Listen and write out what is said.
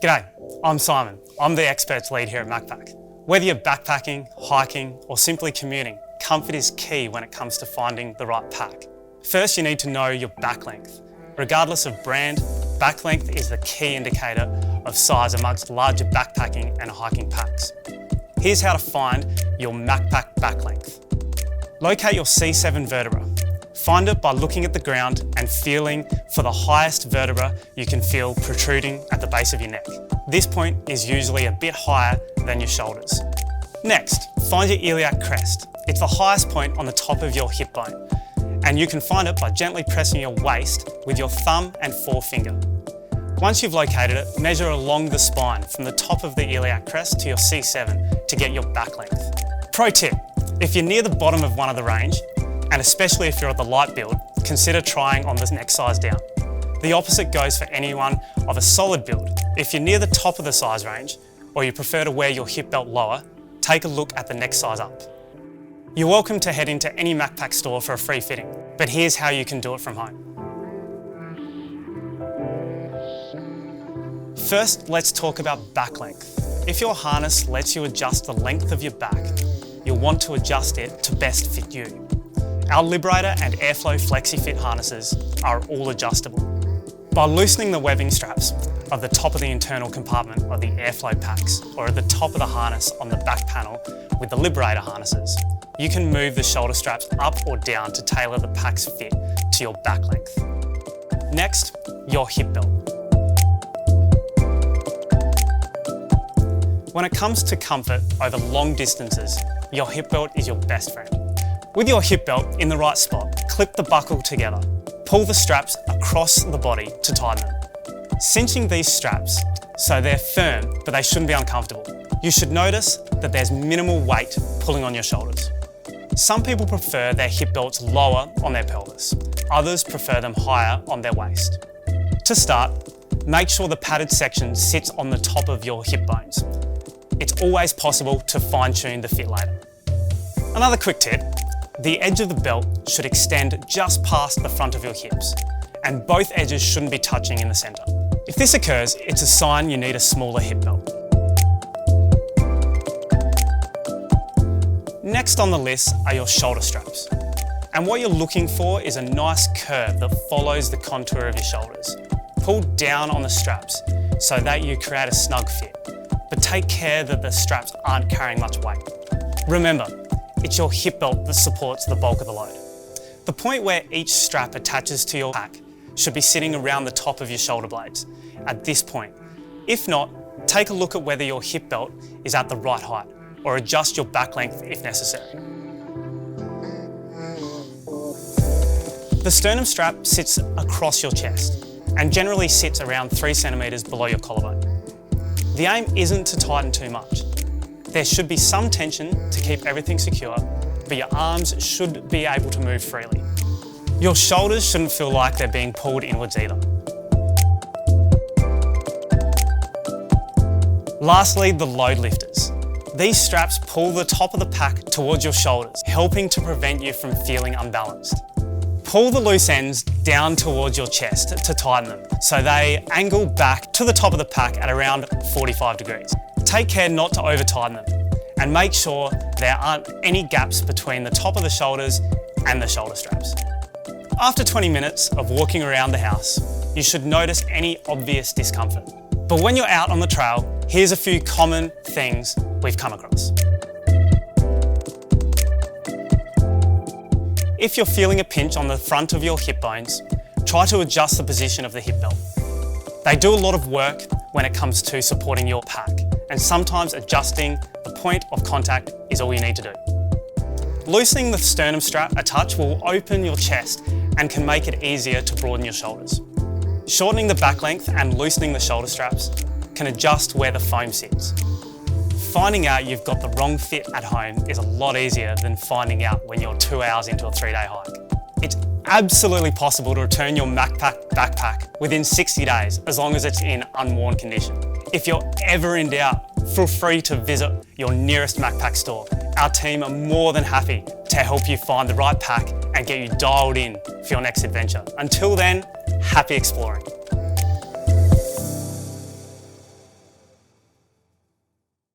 G'day, I'm Simon. I'm the experts lead here at Macpac. Whether you're backpacking, hiking, or simply commuting, comfort is key when it comes to finding the right pack. First, you need to know your back length. Regardless of brand, back length is the key indicator of size amongst larger backpacking and hiking packs. Here's how to find your Macpac back length. Locate your C7 vertebra. Find it by looking at the ground and feeling for the highest vertebra you can feel protruding at the base of your neck. This point is usually a bit higher than your shoulders. Next, find your iliac crest. It's the highest point on the top of your hip bone, and you can find it by gently pressing your waist with your thumb and forefinger. Once you've located it, measure along the spine from the top of the iliac crest to your C7 to get your back length. Pro tip, if you're near the bottom of one of the range, and especially if you're at the light build, consider trying on the next size down. The opposite goes for anyone of a solid build. If you're near the top of the size range, or you prefer to wear your hip belt lower, take a look at the next size up. You're welcome to head into any Macpac store for a free fitting, but here's how you can do it from home. First, let's talk about back length. If your harness lets you adjust the length of your back, you'll want to adjust it to best fit you. Our Liberator and Airflow FlexiFit harnesses are all adjustable. By loosening the webbing straps of the top of the internal compartment of the Airflow packs or at the top of the harness on the back panel with the Liberator harnesses, you can move the shoulder straps up or down to tailor the pack's fit to your back length. Next, your hip belt. When it comes to comfort over long distances, your hip belt is your best friend. With your hip belt in the right spot, clip the buckle together. Pull the straps across the body to tighten them. Cinching these straps so they're firm, but they shouldn't be uncomfortable. You should notice that there's minimal weight pulling on your shoulders. Some people prefer their hip belts lower on their pelvis. Others prefer them higher on their waist. To start, make sure the padded section sits on the top of your hip bones. It's always possible to fine-tune the fit later. Another quick tip, the edge of the belt should extend just past the front of your hips, and both edges shouldn't be touching in the centre. If this occurs, it's a sign you need a smaller hip belt. Next on the list are your shoulder straps. And what you're looking for is a nice curve that follows the contour of your shoulders. Pull down on the straps so that you create a snug fit, but take care that the straps aren't carrying much weight. Remember, it's your hip belt that supports the bulk of the load. The point where each strap attaches to your pack should be sitting around the top of your shoulder blades at this point. If not, take a look at whether your hip belt is at the right height or adjust your back length if necessary. The sternum strap sits across your chest and generally sits around 3 centimetres below your collarbone. The aim isn't to tighten too much. There should be some tension to keep everything secure, but your arms should be able to move freely. Your shoulders shouldn't feel like they're being pulled inwards either. Lastly, the load lifters. These straps pull the top of the pack towards your shoulders, helping to prevent you from feeling unbalanced. Pull the loose ends down towards your chest to tighten them, so they angle back to the top of the pack at around 45 degrees. Take care not to over tighten them, and make sure there aren't any gaps between the top of the shoulders and the shoulder straps. After 20 minutes of walking around the house, you should notice any obvious discomfort. But when you're out on the trail, here's a few common things we've come across. If you're feeling a pinch on the front of your hip bones, try to adjust the position of the hip belt. They do a lot of work when it comes to supporting your pack, and sometimes adjusting the point of contact is all you need to do. Loosening the sternum strap a touch will open your chest and can make it easier to broaden your shoulders. Shortening the back length and loosening the shoulder straps can adjust where the foam sits. Finding out you've got the wrong fit at home is a lot easier than finding out when you're 2 hours into a 3-day hike. It's absolutely possible to return your Macpac backpack within 60 days, as long as it's in unworn condition. If you're ever in doubt, feel free to visit your nearest Macpac store. Our team are more than happy to help you find the right pack and get you dialed in for your next adventure. Until then, happy exploring.